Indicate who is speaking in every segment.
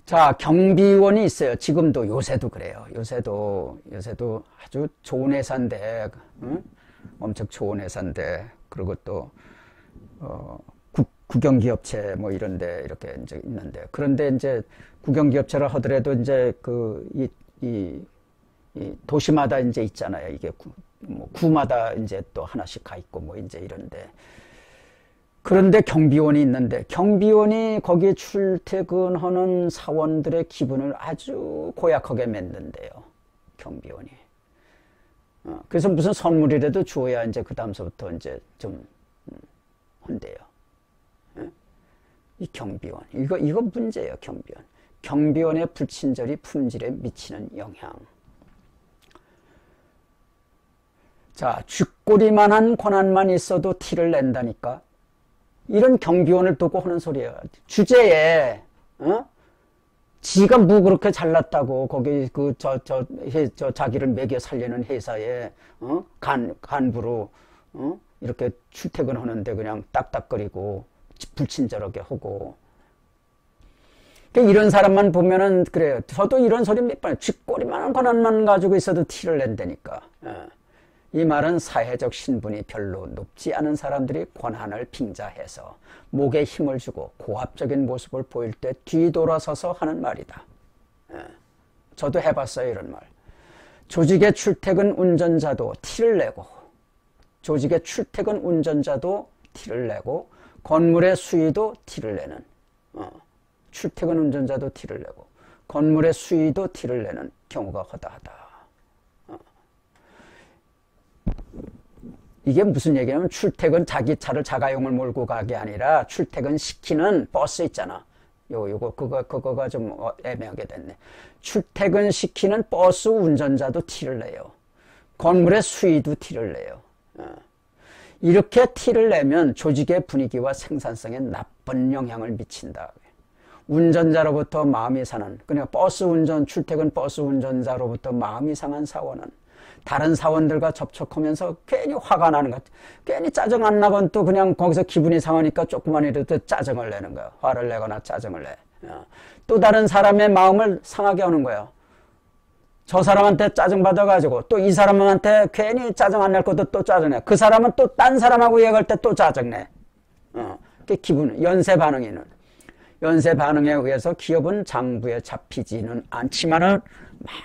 Speaker 1: 자, 경비원이 있어요. 지금도 요새도 그래요. 요새도 아주 좋은 회사인데, 응? 엄청 좋은 회사인데, 그리고 또 국영기업체 뭐 이런데 이렇게 이제 있는데, 그런데 이제 국영기업체를 하더라도 이제 이 도시마다 이제 있잖아요. 이게 뭐 구마다 이제 또 하나씩 가 있고 뭐 이제 이런데. 그런데 경비원이 있는데 경비원이 거기에 출퇴근하는 사원들의 기분을 아주 고약하게 맺는데요. 경비원이. 그래서 무슨 선물이라도 주어야 이제 그 다음서부터 이제 좀 한대요. 이 경비원. 이거 문제예요, 경비원. 경비원의 불친절이 품질에 미치는 영향. 자, 쥐꼬리만한 권한만 있어도 티를 낸다니까. 이런 경비원을 두고 하는 소리예요. 주제에, 지가 뭐 그렇게 잘났다고, 거기 자기를 먹여 살리는 회사에, 간부로, 이렇게 출퇴근하는데 그냥 딱딱거리고, 불친절하게 하고. 이런 사람만 보면은, 그래요. 저도 이런 소리 몇 번, 쥐꼬리만한 권한만 가지고 있어도 티를 낸다니까. 이 말은 사회적 신분이 별로 높지 않은 사람들이 권한을 빙자해서 목에 힘을 주고 고압적인 모습을 보일 때 뒤돌아서서 하는 말이다. 저도 해봤어요, 이런 말. 조직의 출퇴근 운전자도 티를 내고, 건물의 수위도 티를 내는, 출퇴근 운전자도 티를 내고, 건물의 수위도 티를 내는 경우가 허다하다. 이게 무슨 얘기냐면 출퇴근 자기 차를 자가용을 몰고 가게 아니라 출퇴근 시키는 버스 있잖아. 그거가 좀 애매하게 됐네. 출퇴근 시키는 버스 운전자도 티를 내요. 건물의 수위도 티를 내요. 이렇게 티를 내면 조직의 분위기와 생산성에 나쁜 영향을 미친다. 운전자로부터 마음이 상한, 그냥 출퇴근 버스 운전자로부터 마음이 상한 사원은 다른 사원들과 접촉하면서 괜히 화가 나는 것, 괜히 짜증 안 나건 또 그냥 거기서 기분이 상하니까 조그만이라도 짜증을 내는 거야. 화를 내거나 짜증을 내. 또 다른 사람의 마음을 상하게 하는 거야. 저 사람한테 짜증 받아가지고 또 이 사람한테 괜히 짜증 안 낼 것도 또 짜증내. 그 사람은 또 딴 사람하고 얘기할 때 또 짜증내. 그 기분, 연쇄 반응에 의해서 기업은 장부에 잡히지는 않지만은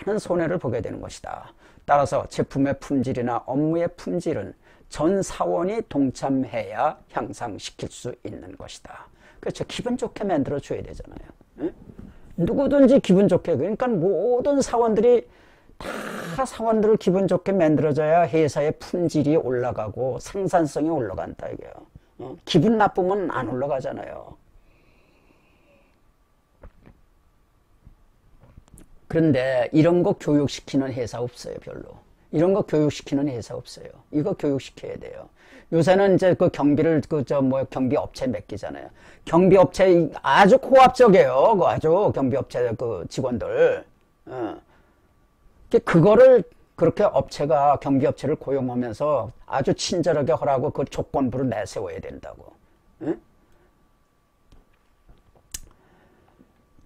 Speaker 1: 많은 손해를 보게 되는 것이다. 따라서 제품의 품질이나 업무의 품질은 전 사원이 동참해야 향상시킬 수 있는 것이다. 그렇죠. 기분 좋게 만들어줘야 되잖아요. 누구든지 기분 좋게. 그러니까 모든 사원들이 다 사원들을 기분 좋게 만들어줘야 회사의 품질이 올라가고 생산성이 올라간다 이게요. 기분 나쁘면 안 올라가잖아요. 그런데 이런 거 교육시키는 회사 없어요, 별로. 이런 거 교육시키는 회사 없어요. 이거 교육시켜야 돼요. 요새는 이제 그 경비를 경비업체 맡기잖아요. 경비업체 아주 고압적이에요. 아주 경비업체 그 직원들. 그거를 그렇게 경비업체를 고용하면서 아주 친절하게 하라고 그 조건부를 내세워야 된다고.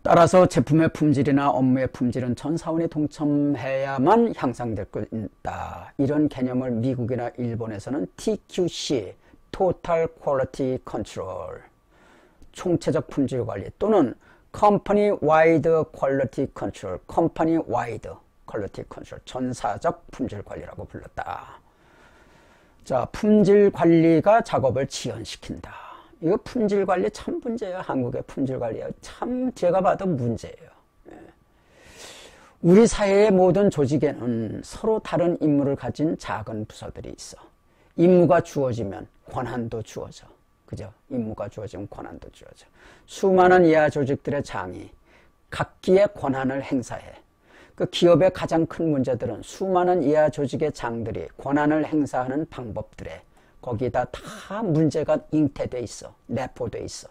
Speaker 1: 따라서 제품의 품질이나 업무의 품질은 전 사원이 동참해야만 향상될 수 있다. 이런 개념을 미국이나 일본에서는 TQC, Total Quality Control, 총체적 품질 관리 또는 Company Wide Quality Control, Company Wide Quality Control, 전사적 품질 관리라고 불렀다. 자, 품질 관리가 작업을 지연시킨다. 이거 품질 관리 참 문제예요. 한국의 품질 관리가 참 제가 봐도 문제예요. 우리 사회의 모든 조직에는 서로 다른 임무를 가진 작은 부서들이 있어. 임무가 주어지면 권한도 주어져. 그죠? 임무가 주어지면 권한도 주어져. 수많은 이하 조직들의 장이 각기의 권한을 행사해. 그 기업의 가장 큰 문제들은 수많은 이하 조직의 장들이 권한을 행사하는 방법들에 거기다 다 문제가 잉태돼 있어. 내포돼 있어.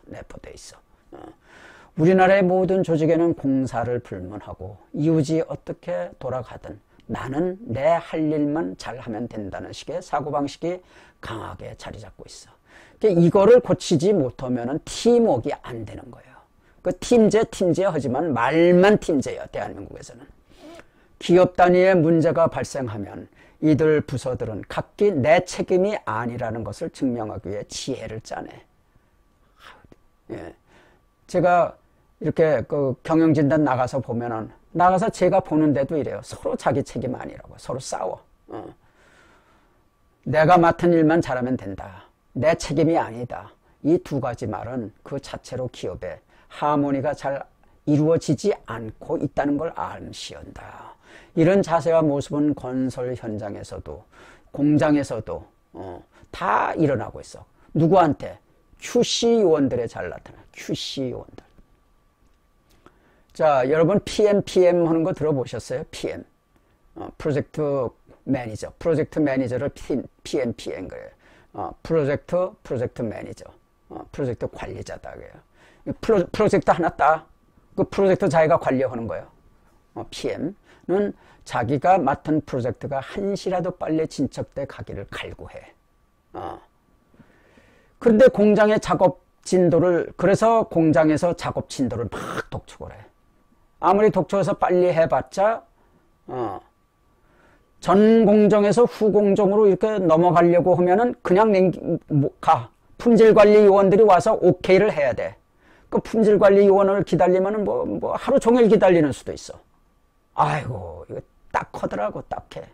Speaker 1: 우리나라의 모든 조직에는 공사를 불문하고 이웃이 어떻게 돌아가든 나는 내 할 일만 잘하면 된다는 식의 사고방식이 강하게 자리 잡고 있어. 이거를 고치지 못하면 팀워크가 안 되는 거예요. 그 팀제 하지만 말만 팀제야, 대한민국에서는. 기업 단위의 문제가 발생하면 이들 부서들은 각기 내 책임이 아니라는 것을 증명하기 위해 지혜를 짜네. 예. 제가 이렇게 그 경영진단 나가서 보면은, 나가서 제가 보는데도 이래요. 서로 자기 책임 아니라고. 서로 싸워. 내가 맡은 일만 잘하면 된다. 내 책임이 아니다. 이 두 가지 말은 그 자체로 기업의 하모니가 잘 이루어지지 않고 있다는 걸 암시한다. 이런 자세와 모습은 건설 현장에서도 공장에서도 다 일어나고 있어. 누구한테? QC 요원들에 잘 나타나. QC 요원들. 자, 여러분 PM 하는 거 들어보셨어요? PM. 프로젝트 매니저. 프로젝트 매니저를 PM 그래요. 프로젝트 매니저. 프로젝트 관리자다 그래요. 프로젝트 하나 따. 그 프로젝트 자기가 관리하는 거예요. PM은 자기가 맡은 프로젝트가 한시라도 빨리 진척돼 가기를 갈구해. 그런데 공장의 작업 진도를, 그래서 공장에서 작업 진도를 막 독촉을 해. 아무리 독촉해서 빨리 해봤자 전 공정에서 후 공정으로 이렇게 넘어가려고 하면은 그냥 가. 품질관리 요원들이 와서 오케이를 해야 돼. 그 품질관리 요원을 기다리면은 뭐 하루 종일 기다리는 수도 있어. 아이고, 이거 딱하더라고, 딱해.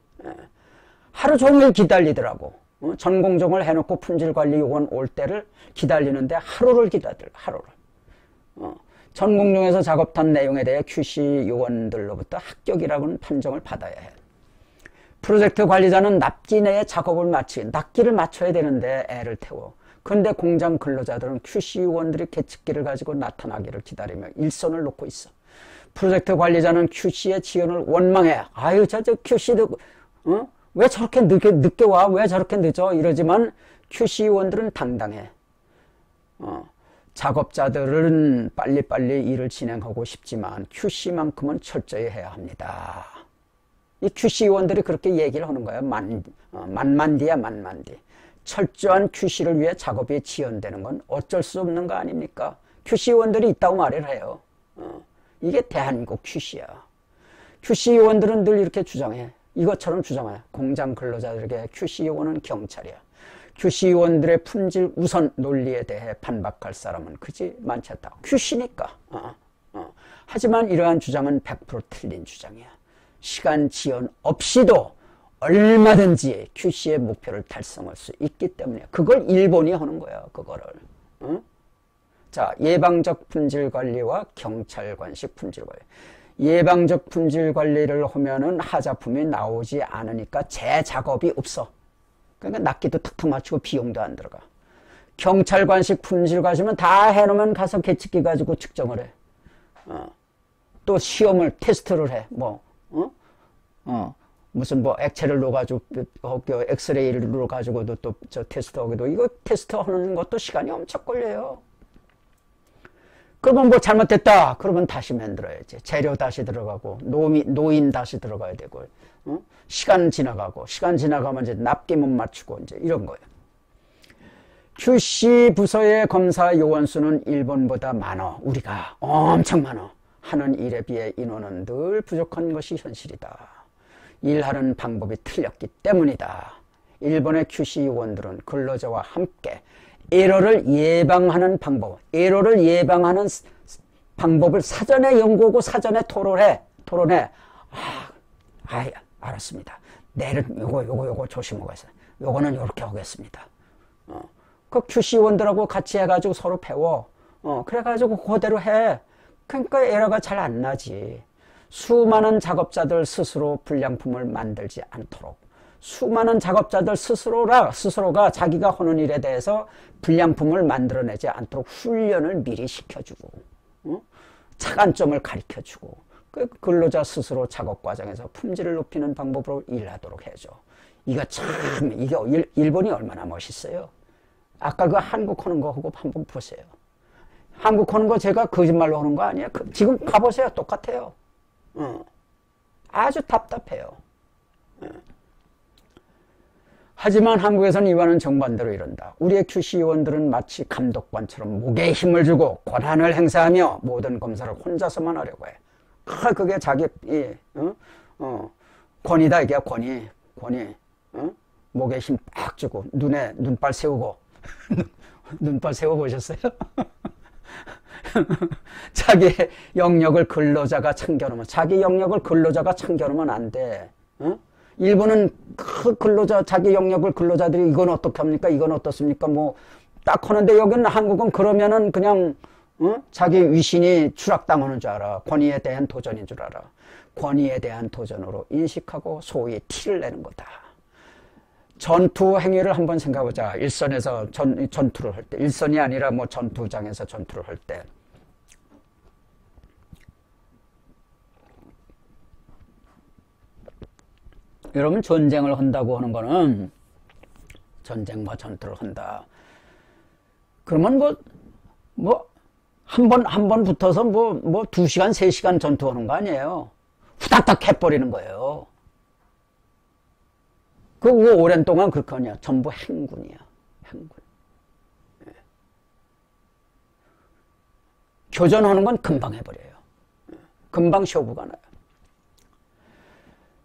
Speaker 1: 하루 종일 기다리더라고. 전 공정을 해놓고 품질관리 요원 올 때를 기다리는데 하루를 기다려, 하루를. 전 공정에서 작업한 내용에 대해 QC 요원들로부터 합격이라고는 판정을 받아야 해. 프로젝트 관리자는 납기 내에 작업을 납기를 맞춰야 되는데 애를 태워. 그런데 공장 근로자들은 QC 요원들이 계측기를 가지고 나타나기를 기다리며 일선을 놓고 있어. 프로젝트 관리자는 QC의 지연을 원망해. 아유, 저 QC도 왜 저렇게 늦게 와? 왜 저렇게 늦어? 이러지만 QC 요원들은 당당해. 작업자들은 빨리빨리 일을 진행하고 싶지만 QC만큼은 철저히 해야 합니다. 이 QC 요원들이 그렇게 얘기를 하는 거예요. 만만디야, 만만디. 철저한 QC를 위해 작업이 지연되는 건 어쩔 수 없는 거 아닙니까? QC 요원들이 있다고 말을 해요. 이게 대한민국 QC야. QC 요원들은 늘 이렇게 주장해. 이것처럼 주장해. 공장 근로자들에게 QC 요원은 경찰이야. QC 요원들의 품질 우선 논리에 대해 반박할 사람은 그지 많지 않다. QC니까. 하지만 이러한 주장은 100% 틀린 주장이야. 시간 지연 없이도 얼마든지 QC의 목표를 달성할 수 있기 때문에 그걸 일본이 하는 거야. 그거를. 자, 예방적 품질관리와 경찰관식 품질관리. 예방적 품질관리를 하면은 하자품이 나오지 않으니까 재작업이 없어. 그러니까 납기도 탁탁 맞추고 비용도 안 들어가. 경찰관식 품질관리면 다 해놓으면 가서 계측기 가지고 측정을 해. 또 시험을 테스트를 해. 무슨 액체를 넣어가지고 엑스레이를 넣어가지고도 또 저 테스트하기도, 이거 테스트하는 것도 시간이 엄청 걸려요. 그러면 잘못됐다 그러면 다시 만들어야지. 재료 다시 들어가고 노인 다시 들어가야 되고, 시간 지나가면 이제 납기 못 맞추고 이제 이런 거예요. QC 부서의 검사 요원 수는 일본보다 많어. 우리가 엄청 많어. 하는 일에 비해 인원은 늘 부족한 것이 현실이다. 일하는 방법이 틀렸기 때문이다. 일본의 QC 요원들은 근로자와 함께 에러를 예방하는 방법을 사전에 연구하고 사전에 토론해. 알았습니다. 내일은 요거 조심하고 있어요. 요거는 요렇게 하겠습니다. 그 QC 요원들하고 같이 해가지고 서로 배워. 그래가지고 그대로 해. 그러니까 에러가 잘 안 나지. 수많은 작업자들 스스로 불량품을 만들지 않도록, 수많은 작업자들 스스로가 자기가 하는 일에 대해서 불량품을 만들어내지 않도록 훈련을 미리 시켜주고, 차관점을 가르쳐주고, 그 근로자 스스로 작업 과정에서 품질을 높이는 방법으로 일하도록 해줘. 이게 일본이 얼마나 멋있어요. 아까 그 한국 하는 거 하고 한번 보세요. 한국 하는 거 제가 거짓말로 하는 거 아니에요. 지금 가보세요. 똑같아요. 아주 답답해요. 하지만 한국에서는 이와는 정반대로 이른다. 우리의 QC 의원들은 마치 감독관처럼 목에 힘을 주고 권한을 행사하며 모든 검사를 혼자서만 하려고 해. 그게 자기 권위다 이게 권위. 목에 힘 빡 주고 눈에 눈발 세우고 눈발 세워보셨어요? 자기 영역을 근로자가 참겨놓으면 자기 영역을 근로자가 참겨놓으면 안 돼. 일본은 그 근로자 자기 영역을 근로자들이 이건 어떻게 합니까? 이건 어떻습니까? 뭐 딱 하는데 여기는 한국은 그러면은 그냥 자기 위신이 추락당하는 줄 알아. 권위에 대한 도전인 줄 알아. 권위에 대한 도전으로 인식하고 소위 티를 내는 거다. 전투 행위를 한번 생각해보자. 일선에서 전투를 할 때, 일선이 아니라 뭐 전투장에서 전투를 할 때. 여러분, 전쟁을 한다고 하는 거는 전쟁과 전투를 한다. 그러면 한 번 붙어서 2시간, 3시간 전투하는 거 아니에요. 후닥닥 해버리는 거예요. 그 오랜 동안 그렇게 하냐. 전부 행군이야. 행군. 예. 교전하는 건 금방 해버려요. 금방 쇼부가 나요.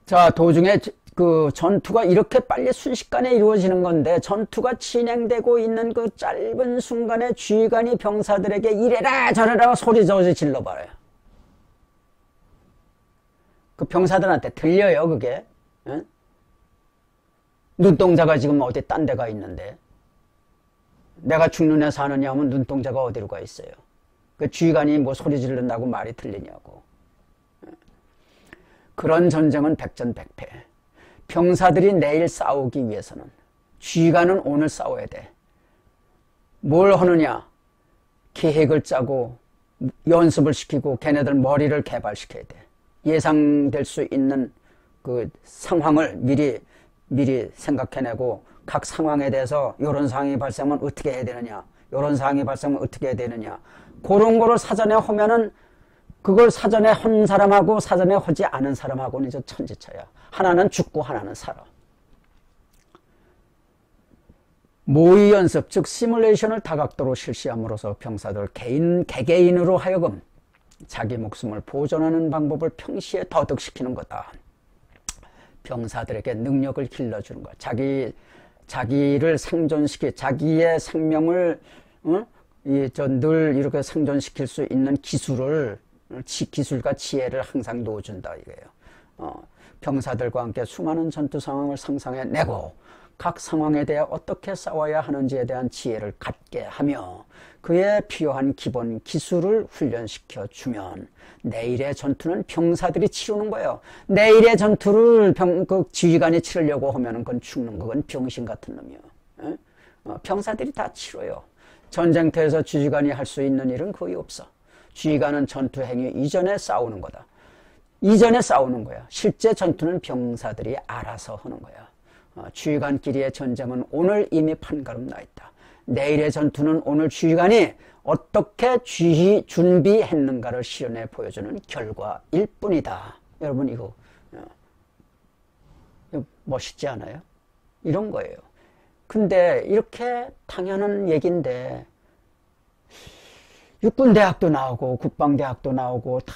Speaker 1: 자, 도중에 그 전투가 이렇게 빨리 순식간에 이루어지는 건데 전투가 진행되고 있는 그 짧은 순간에 지휘관이 병사들에게 이래라 저래라 소리저리 질러버려요. 그 병사들한테 들려요 그게. 응? 눈동자가 지금 어디 딴 데가 있는데 내가 죽느냐 사느냐 하면 눈동자가 어디로 가 있어요. 그 지휘관이 뭐 소리 지른다고 말이 들리냐고. 그런 전쟁은 백전백패. 병사들이 내일 싸우기 위해서는 지휘관은 오늘 싸워야 돼. 뭘 하느냐? 계획을 짜고 연습을 시키고 걔네들 머리를 개발시켜야 돼. 예상될 수 있는 그 상황을 미리 생각해내고 각 상황에 대해서 이런 상황이 발생하면 어떻게 해야 되느냐, 이런 상황이 발생하면 어떻게 해야 되느냐, 그런 거를 사전에 하면은 그걸 사전에 한 사람하고 사전에 하지 않은 사람하고는 이제 천지차야. 하나는 죽고 하나는 살아. 모의 연습, 즉 시뮬레이션을 다각도로 실시함으로써 병사들 개개인으로 하여금 자기 목숨을 보존하는 방법을 평시에 터득시키는 거다. 병사들에게 능력을 길러주는 것. 자기를 생존시키, 자기의 생명을 늘 이렇게 생존시킬 수 있는 기술과 지혜를 항상 놓아준다 이거예요. 병사들과 함께 수많은 전투 상황을 상상해내고 각 상황에 대해 어떻게 싸워야 하는지에 대한 지혜를 갖게 하며 그에 필요한 기본 기술을 훈련시켜 주면 내일의 전투는 병사들이 치르는 거예요. 내일의 전투를 그 지휘관이 치르려고 하면은 그건 죽는 그건 병신 같은 놈이요. 병사들이 다 치러요. 전쟁터에서 지휘관이 할 수 있는 일은 거의 없어. 지휘관은 전투 행위 이전에 싸우는 거다. 이전에 싸우는 거야. 실제 전투는 병사들이 알아서 하는 거야. 지휘관끼리의 전쟁은 오늘 이미 판가름 나 있다. 내일의 전투는 오늘 지휘관이 어떻게 준비했는가를 실현해 보여주는 결과일 뿐이다. 여러분 이거 멋있지 않아요? 이런 거예요. 근데 이렇게 당연한 얘기인데 육군대학도 나오고 국방대학도 나오고 다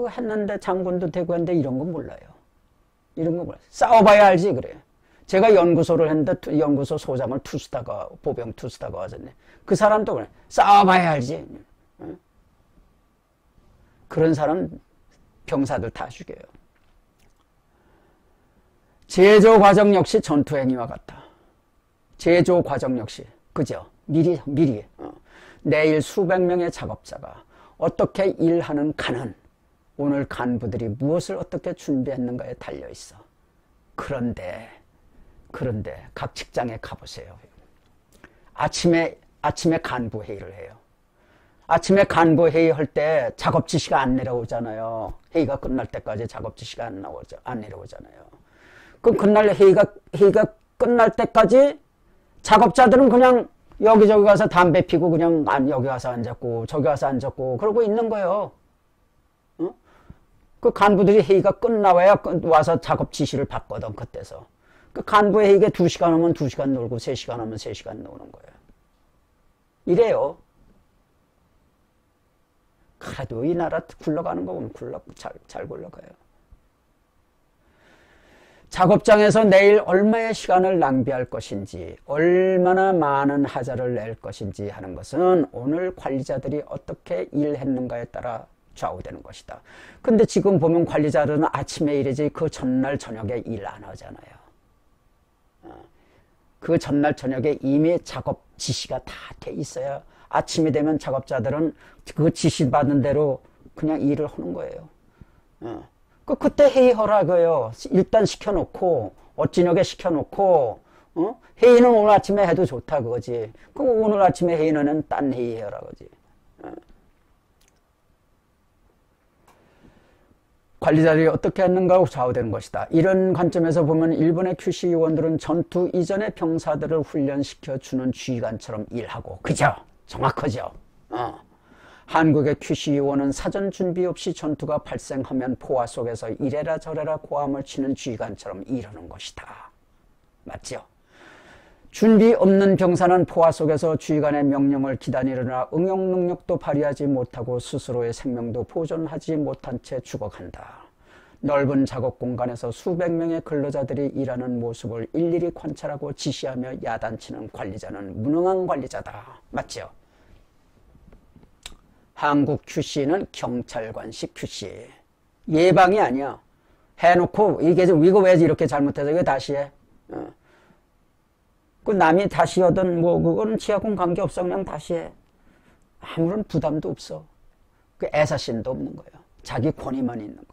Speaker 1: 했는데 장군도 되고 했는데 이런 건 몰라요. 이런 거 몰라요. 싸워봐야 알지 그래. 제가 연구소를 했는데 연구소 소장을 보병 투수다가 와줬네. 그 사람도 그래. 싸워봐야 알지. 그런 사람 병사들 다 죽여요. 제조 과정 역시 전투 행위와 같다. 제조 과정 역시 그죠? 미리 내일 수백 명의 작업자가 어떻게 일하는 칸은 오늘 간부들이 무엇을 어떻게 준비했는가에 달려있어. 그런데 각 직장에 가보세요. 아침에 간부 회의를 해요. 아침에 간부 회의할 때 작업 지시가 안 내려오잖아요. 회의가 끝날 때까지 작업 지시가 안 내려오잖아요. 그럼 그날 회의가 끝날 때까지 작업자들은 그냥 여기저기 가서 담배 피고 그냥 여기 가서 앉았고 저기 가서 앉았고 그러고 있는 거예요. 그 간부들이 회의가 끝나와야 와서 작업 지시를 받거든 그때서. 그 간부회의에 2시간 하면 2시간 놀고 3시간 하면 3시간 노는 거예요. 이래요. 그래도 이 나라 굴러가는 거 보면 잘 굴러가요. 작업장에서 내일 얼마의 시간을 낭비할 것인지, 얼마나 많은 하자를 낼 것인지 하는 것은 오늘 관리자들이 어떻게 일했는가에 따라 좌우되는 것이다. 근데 지금 보면 관리자들은 아침에 일이지 그 전날 저녁에 일 안 하잖아요. 그 전날 저녁에 이미 작업 지시가 다 돼 있어야 아침이 되면 작업자들은 그 지시 받는 대로 그냥 일을 하는 거예요. 그때 회의하라고요. 일단 시켜놓고 어찌녁에 시켜놓고 회의는 오늘 아침에 해도 좋다 그거지. 그럼 오늘 아침에 회의는 딴 회의 해라 그거지. 관리자들이 어떻게 했는가 좌우되는 것이다. 이런 관점에서 보면 일본의 큐시 요원들은 전투 이전의 병사들을 훈련시켜주는 지휘관처럼 일하고, 그죠? 정확하죠? 한국의 큐시 요원은 사전 준비 없이 전투가 발생하면 포화 속에서 이래라 저래라 고함을 치는 지휘관처럼 일하는 것이다. 맞죠? 준비 없는 병사는 포화 속에서 지휘관의 명령을 기다리느라 응용 능력도 발휘하지 못하고 스스로의 생명도 보존하지 못한 채 죽어간다. 넓은 작업 공간에서 수백 명의 근로자들이 일하는 모습을 일일이 관찰하고 지시하며 야단치는 관리자는 무능한 관리자다. 맞죠? 한국 QC는 경찰관식 QC. 예방이 아니야. 해놓고 이거 왜 이렇게 잘못해서 이거 다시 해. 그 남이 다시 하든 그거는 지하고는 관계없어. 그냥 다시 해. 아무런 부담도 없어. 그 애사심도 없는 거예요. 자기 권위만 있는 거예요.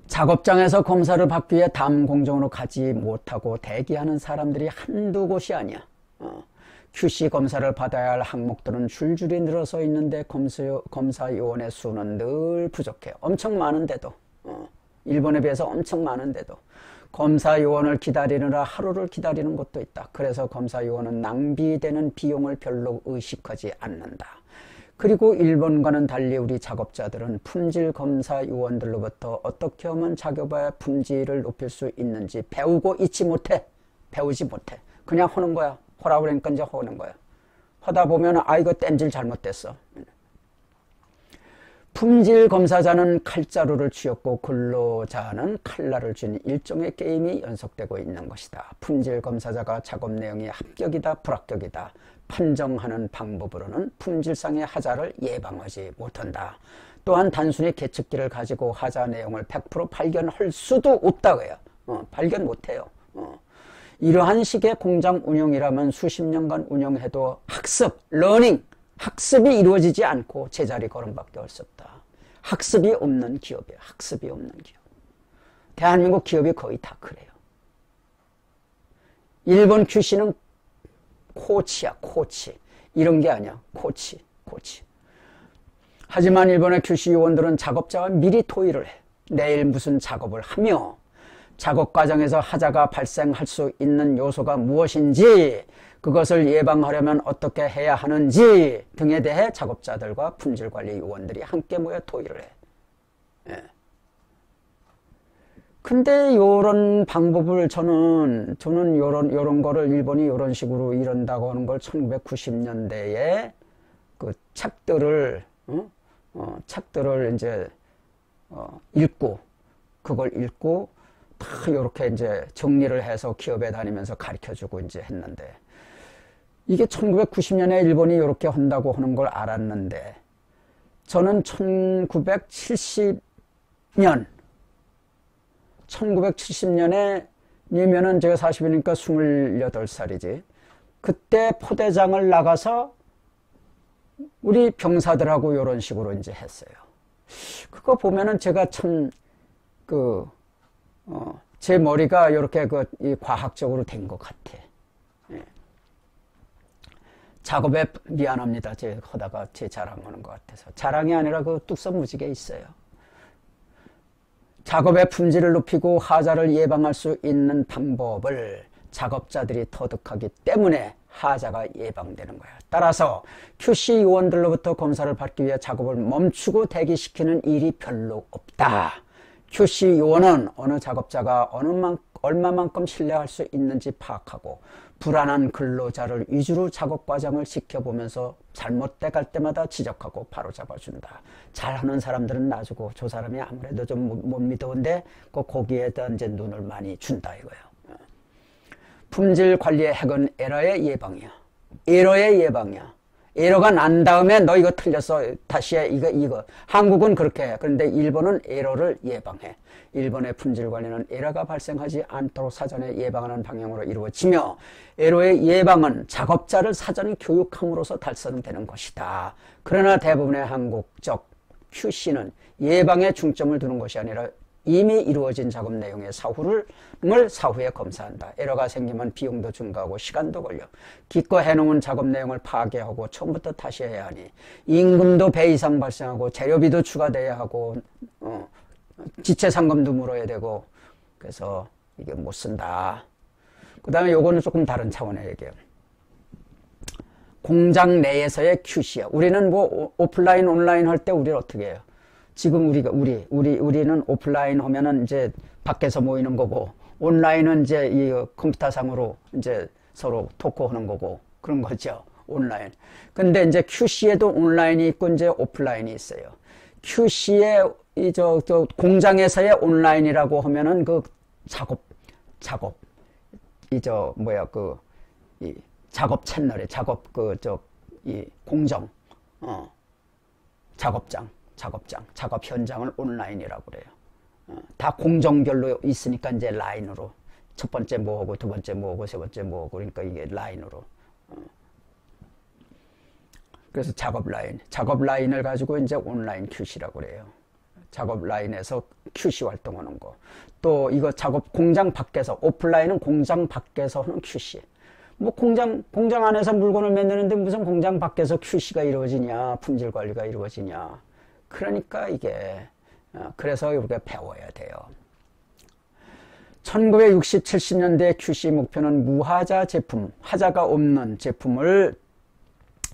Speaker 1: 작업장에서 검사를 받기 위해 다음 공정으로 가지 못하고 대기하는 사람들이 한두 곳이 아니야. QC 검사를 받아야 할 항목들은 줄줄이 늘어서 있는데 검사 요원의 수는 늘 부족해. 엄청 많은데도, 일본에 비해서 엄청 많은데도 검사 요원을 기다리느라 하루를 기다리는 곳도 있다. 그래서 검사 요원은 낭비되는 비용을 별로 의식하지 않는다. 그리고 일본과는 달리 우리 작업자들은 품질 검사 요원들로부터 어떻게 하면 작업의 품질을 높일 수 있는지 배우지 못해. 그냥 하는 거야. 하라고 그러니까 이제 하는 거야. 하다 보면 이거 땜질 잘못됐어. 품질 검사자는 칼자루를 쥐었고 근로자는 칼날을 쥔 일종의 게임이 연속되고 있는 것이다. 품질 검사자가 작업 내용이 합격이다 불합격이다 판정하는 방법으로는 품질상의 하자를 예방하지 못한다. 또한 단순히 계측기를 가지고 하자 내용을 100% 발견할 수도 없다고요. 발견 못해요. 이러한 식의 공장 운영이라면 수십 년간 운영해도 학습이 이루어지지 않고 제자리 걸음밖에 할 수 없다. 학습이 없는 기업이에요. 학습이 없는 기업. 대한민국 기업이 거의 다 그래요. 일본 QC는 코치야, 코치. 이런 게 아니야. 코치. 하지만 일본의 QC 요원들은 작업자와 미리 토의를 해. 내일 무슨 작업을 하며 작업 과정에서 하자가 발생할 수 있는 요소가 무엇인지, 그것을 예방하려면 어떻게 해야 하는지 등에 대해 작업자들과 품질관리 요원들이 함께 모여 토의를 해. 예. 근데 요런 방법을 저는 요런 거를 일본이 요런 식으로 이런다고 하는 걸 1990년대에 그 책들을 이제 그걸 읽고 다 요렇게 이제 정리를 해서 기업에 다니면서 가르쳐주고 이제 했는데, 이게 1990년에 일본이 이렇게 한다고 하는 걸 알았는데, 저는 1970년에면 제가 40이니까 28살이지. 그때 포대장을 나가서 우리 병사들하고 이런 식으로 이제 했어요. 그거 보면은 제가 참 제 머리가 이렇게 과학적으로 된 것 같아. 예. 작업에 미안합니다. 제 하다가 제 자랑하는 것 같아서. 자랑이 아니라 뚝섬무지개 있어요. 작업의 품질을 높이고 하자를 예방할 수 있는 방법을 작업자들이 터득하기 때문에 하자가 예방되는 거야. 따라서 QC 요원들로부터 검사를 받기 위해 작업을 멈추고 대기시키는 일이 별로 없다. QC 요원은 어느 작업자가 얼마만큼 신뢰할 수 있는지 파악하고 불안한 근로자를 위주로 작업 과정을 지켜보면서 잘못돼 갈 때마다 지적하고 바로잡아준다. 잘하는 사람들은 놔주고 저 사람이 아무래도 좀 못 믿어온데 거기에다 이제 눈을 많이 준다 이거예요. 품질 관리의 핵은 에러의 예방이야. 에러의 예방이야. 에러가 난 다음에 너 이거 틀렸어. 다시 해. 이거. 한국은 그렇게 해. 그런데 일본은 에러를 예방해. 일본의 품질 관리는 에러가 발생하지 않도록 사전에 예방하는 방향으로 이루어지며 에러의 예방은 작업자를 사전 교육함으로써 달성되는 것이다. 그러나 대부분의 한국적 QC는 예방에 중점을 두는 것이 아니라 이미 이루어진 작업 내용의 사후에 검사한다. 에러가 생기면 비용도 증가하고 시간도 걸려. 기껏 해놓은 작업 내용을 파괴하고 처음부터 다시 해야 하니 임금도 배 이상 발생하고 재료비도 추가돼야 하고 지체상금도 물어야 되고 그래서 이게 못 쓴다. 그 다음에 요거는 조금 다른 차원의 얘기예요. 공장 내에서의 QC야. 우리는 뭐 오프라인 온라인 할 때 우리는 어떻게 해요? 지금 우리는 오프라인 하면은 이제 밖에서 모이는 거고, 온라인은 이제 이 컴퓨터상으로 이제 서로 토크하는 거고, 그런 거죠. 온라인. 근데 이제 QC에도 온라인이 있고 이제 오프라인이 있어요. QC의 저 공장에서의 온라인이라고 하면은 그 작업, 이 작업 채널에 이 공정, 작업 현장을 온라인이라고 그래요. 다 공정별로 있으니까 이제 라인으로 첫 번째 뭐 하고 두 번째 뭐 하고 세 번째 뭐 하고 그러니까 이게 라인으로. 그래서 작업 라인을 가지고 이제 온라인 QC라고 그래요. 작업 라인에서 QC 활동하는 거. 또 이거 공장 밖에서, 오프라인은 공장 밖에서 하는 QC. 뭐 공장 안에서 물건을 만드는데 무슨 공장 밖에서 QC가 이루어지냐, 품질 관리가 이루어지냐. 그러니까 이게 그래서 우리가 배워야 돼요. 1960, 70년대 QC 목표는 무하자 제품, 하자가 없는 제품을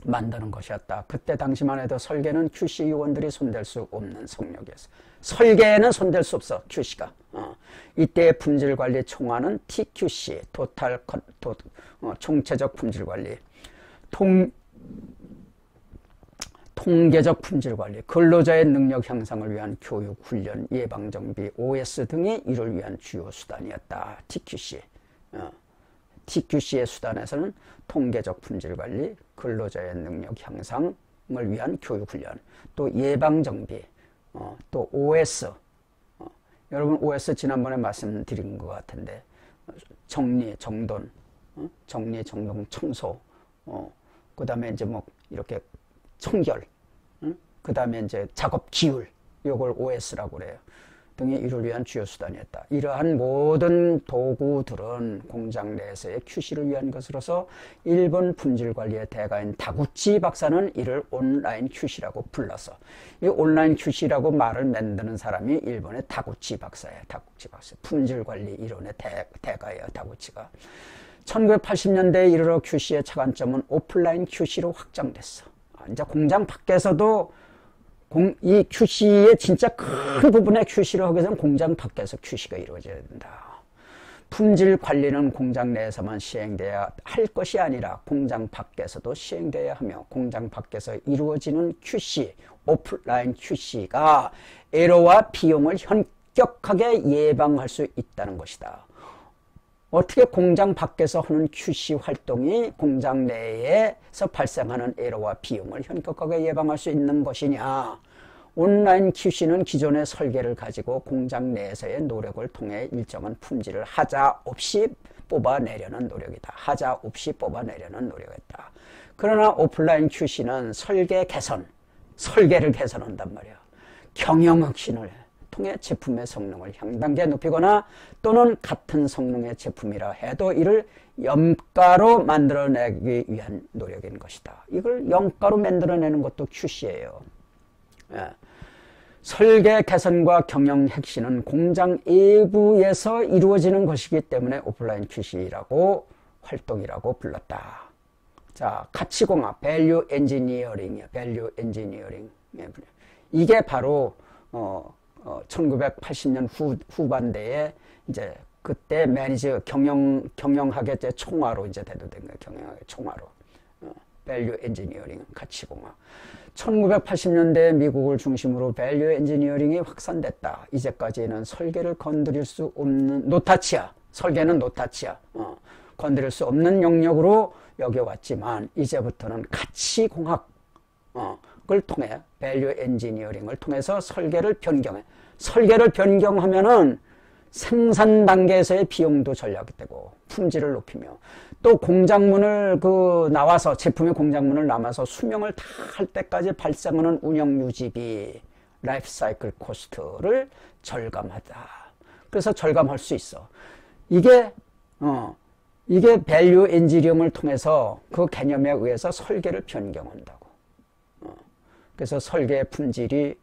Speaker 1: 만드는 것이었다. 그때 당시만 해도 설계는 QC 요원들이 손댈 수 없는 성역이었어. 설계에는 손댈 수 없어, QC가. 이때의 품질관리 총화는 TQC, 총체적 품질관리, 통계적 품질관리, 근로자의 능력 향상을 위한 교육, 훈련, 예방정비, OS 등이 이를 위한 주요 수단이었다. TQC의 수단에서는 통계적 품질관리, 근로자의 능력 향상을 위한 교육, 훈련, 또 예방정비, 또 OS. 여러분 OS 지난번에 말씀드린 것 같은데 정리, 정돈, 청소, 그 다음에 이제 뭐 이렇게 청결, 그 다음에 이제 작업 기율, 요걸 OS라고 그래요. 등이 이를 위한 주요 수단이었다. 이러한 모든 도구들은 공장 내에서의 QC를 위한 것으로서 일본 품질관리의 대가인 다구치 박사는 이를 온라인 QC라고 불렀어. 이 온라인 QC라고 말을 만드는 사람이 일본의 다구치 박사예요. 다구치 박사. 품질관리 이론의 대가예요. 다구치가. 1980년대에 이르러 QC의 차관점은 오프라인 QC로 확장됐어. 이제 공장 밖에서도 이 QC의 진짜 큰 부분의 QC를 하기 위해서는 공장 밖에서 QC가 이루어져야 된다. 품질 관리는 공장 내에서만 시행돼야 할 것이 아니라 공장 밖에서도 시행돼야 하며 공장 밖에서 이루어지는 QC, 오프라인 QC가 에러와 비용을 현격하게 예방할 수 있다는 것이다. 어떻게 공장 밖에서 하는 QC 활동이 공장 내에서 발생하는 에러와 비용을 현격하게 예방할 수 있는 것이냐? 온라인 QC는 기존의 설계를 가지고 공장 내에서의 노력을 통해 일정한 품질을 하자 없이 뽑아내려는 노력이다. 하자 없이 뽑아내려는 노력이다. 그러나 오프라인 QC는 설계를 개선한단 말이야. 경영 혁신을 통해 제품의 성능을 한 단계 높이거나 또는 같은 성능의 제품이라 해도 이를 염가로 만들어내기 위한 노력인 것이다. 이걸 염가로 만들어내는 것도 QC예요. 설계 개선과 경영 혁신은 공장 외부에서 이루어지는 것이기 때문에 오프라인 QC라고 활동이라고 불렀다. 자, 가치공학, 밸류 엔지니어링이야. 밸류 엔지니어링. 이게 바로 1980년 후반대에 이제 그때 매니저 경영학의 총화로 이제 대두된 거예요. 경영학의 총화로. 밸류 엔지니어링, 가치공학. 1980년대 미국을 중심으로 밸류 엔지니어링이 확산됐다. 이제까지는 설계를 건드릴 수 없는 노타치야. 설계는 노타치야. 건드릴 수 없는 영역으로 여겨왔지만 이제부터는 가치공학을 통해 밸류 엔지니어링을 통해서 설계를 변경해. 설계를 변경하면은 생산 단계에서의 비용도 절약이 되고 품질을 높이며 또 공장문을 나와서 제품의 공장문을 남아서 수명을 다 할 때까지 발생하는 운영 유지비 라이프 사이클 코스트를 절감하다. 그래서 절감할 수 있어. 이게 밸류 엔지니어링을 통해서 그 개념에 의해서 설계를 변경한다고. 그래서 설계 품질이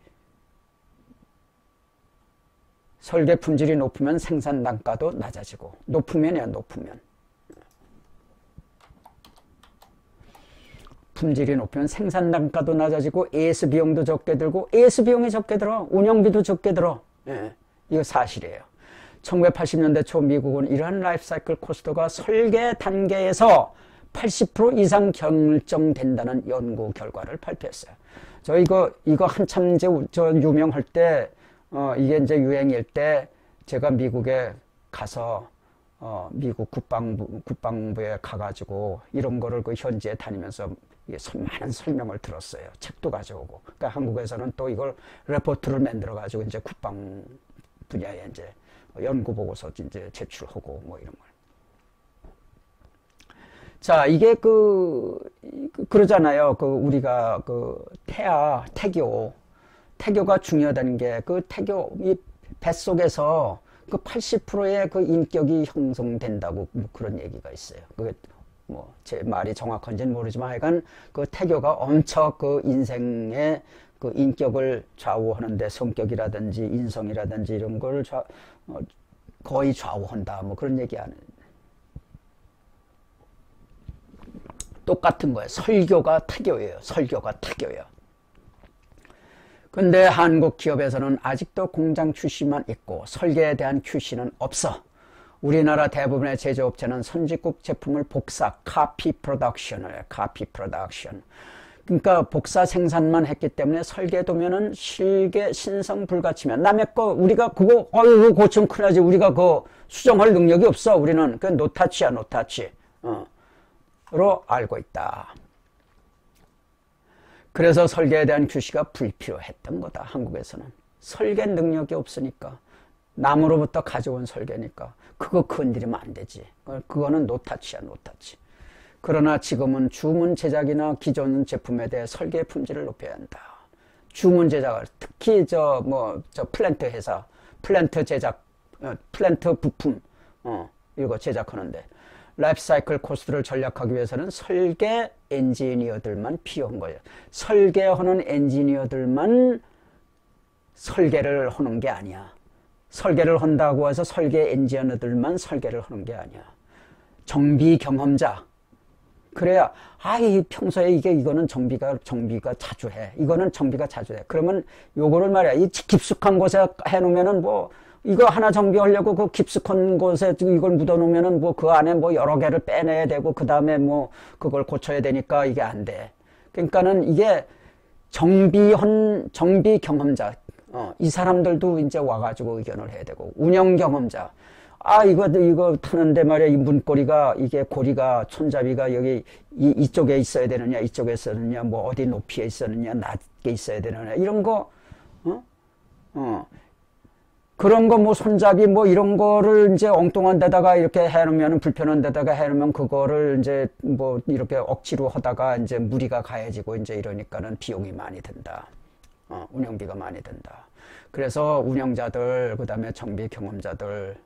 Speaker 1: 높으면 생산 단가도 낮아지고 높으면이야. 품질이 높으면 생산 단가도 낮아지고 AS 비용도 적게 들고 AS 비용이 적게 들어. 운영비도 적게 들어. 예, 이거 사실이에요. 1980년대 초 미국은 이러한 라이프 사이클 코스트가 설계 단계에서 80% 이상 결정된다는 연구 결과를 발표했어요. 저 이거 한참 이제 유명할 때 이게 이제 유행일 때 제가 미국에 가서 미국 국방부에 가가지고 이런 거를 현지에 다니면서 많은 설명을 들었어요. 책도 가져오고. 그러니까 한국에서는 또 이걸 레포트를 만들어 가지고 이제 국방 분야에 이제 연구 보고서 이제 제출하고 뭐 이런 걸. 자, 이게 그러잖아요. 우리가 태교가 중요하다는 게 이 뱃속에서 80%의 인격이 형성된다고 그런 얘기가 있어요. 그게 제 말이 정확한지는 모르지만 하여간 태교가 엄청 인생의 인격을 좌우하는데 성격이라든지 인성이라든지 이런 걸 거의 좌우한다. 뭐 그런 얘기 하는. 똑같은 거예요. 설교가 태교예요. 근데 한국 기업에서는 아직도 공장 QC만 있고 설계에 대한 QC는 없어. 우리나라 대부분의 제조업체는 선진국 제품을 복사, 카피 프로덕션. 그러니까 복사 생산만 했기 때문에 설계 도면은 신성 불가치며 남의 거 우리가 그거 좀 큰일나지. 우리가 수정할 능력이 없어. 우리는 그 노타치야. 로 알고 있다. 그래서 설계에 대한 QC가 불필요했던 거다. 한국에서는 설계 능력이 없으니까 남으로부터 가져온 설계니까 그거 건드리면 안 되지. 그거는 노타치야. 그러나 지금은 주문 제작이나 기존 제품에 대해 설계 품질을 높여야 한다. 주문 제작을 특히 플랜트 회사, 플랜트 제작, 플랜트 부품 이거 제작하는데 라이프 사이클 코스트를 전략하기 위해서는 설계 엔지니어들만 필요한 거예요. 설계하는 엔지니어들만 설계를 하는 게 아니야. 설계를 한다고 해서 설계 엔지니어들만 설계를 하는 게 아니야. 정비 경험자. 그래야 평소에 이거는 정비가 자주 해. 이거는 정비가 자주 해. 그러면 요거를 말이야. 이 깊숙한 곳에 해놓으면은 이거 하나 정비하려고 깊숙한 곳에 이걸 묻어놓으면은 그 안에 여러 개를 빼내야 되고 그 다음에 그걸 고쳐야 되니까 이게 안 돼. 그러니까는 이게 정비 경험자. 이 사람들도 이제 와가지고 의견을 해야 되고 운영 경험자. 이거 타는데 말이야. 이 문고리가 이게 고리가 손잡이가 여기 이쪽에 있어야 되느냐 이쪽에 있었느냐 어디 높이에 있었느냐 낮게 있어야 되느냐 이런 거 그런 거 손잡이 이런 거를 이제 엉뚱한 데다가 이렇게 해놓으면 불편한 데다가 해놓으면 그거를 이제 이렇게 억지로 하다가 이제 무리가 가해지고 이제 이러니까는 비용이 많이 든다. 운영비가 많이 든다. 그래서 운영자들, 그 다음에 정비 경험자들,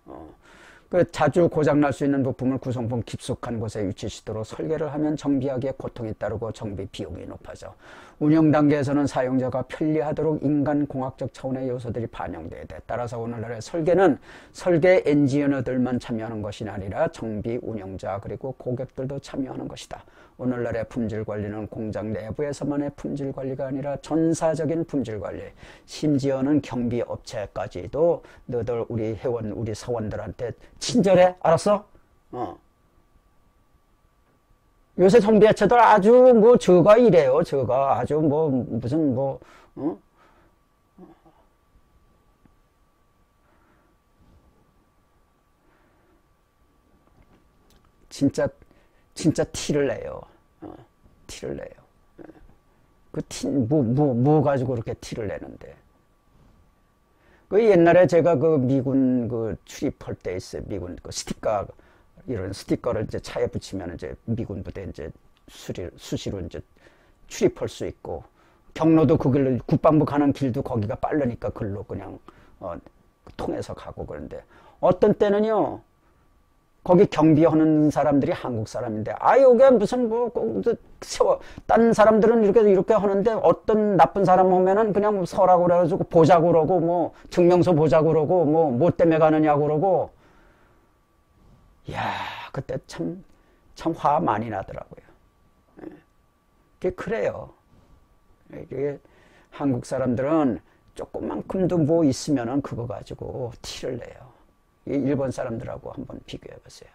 Speaker 1: 그 자주 고장날 수 있는 부품을 구성품 깊숙한 곳에 위치시도록 설계를 하면 정비하기에 고통이 따르고 정비 비용이 높아져 운영 단계에서는 사용자가 편리하도록 인간공학적 차원의 요소들이 반영돼야 돼. 따라서 오늘날의 설계는 설계 엔지니어들만 참여하는 것이 아니라 정비 운영자 그리고 고객들도 참여하는 것이다. 오늘날의 품질 관리는 공장 내부에서만의 품질 관리가 아니라 전사적인 품질 관리, 심지어는 경비 업체까지도 너들 우리 회원, 우리 사원들한테 친절해? 알았어? 요새 정비업체들 아주 뭐 저가 이래요. 저가 아주 뭐 무슨 뭐 진짜 티를 내요. 티를 내요. 그 티, 뭐 가지고 그렇게 티를 내는데. 그 옛날에 제가 그 미군 그 출입할 때 있어요. 미군 그 스티커, 이런 스티커를 이제 차에 붙이면 이제 미군 부대 이제 수시로 이제 출입할 수 있고, 경로도 그 길로, 국방부 가는 길도 거기가 빠르니까 글로 그냥, 통해서 가고 그런데, 어떤 때는요, 거기 경비하는 사람들이 한국 사람인데, 요게 무슨 세워. 딴 사람들은 이렇게 하는데, 어떤 나쁜 사람 오면은 그냥 서라고 그래가지고 보자고 그러고, 뭐, 증명서 보자고 그러고, 뭐 때문에 가느냐고 그러고, 이야, 그때 참 화 많이 나더라고요. 그게 그래요. 이게 한국 사람들은 조금만큼도 뭐 있으면은 그거 가지고 티를 내요. 일본 사람들하고 한번 비교해 보세요.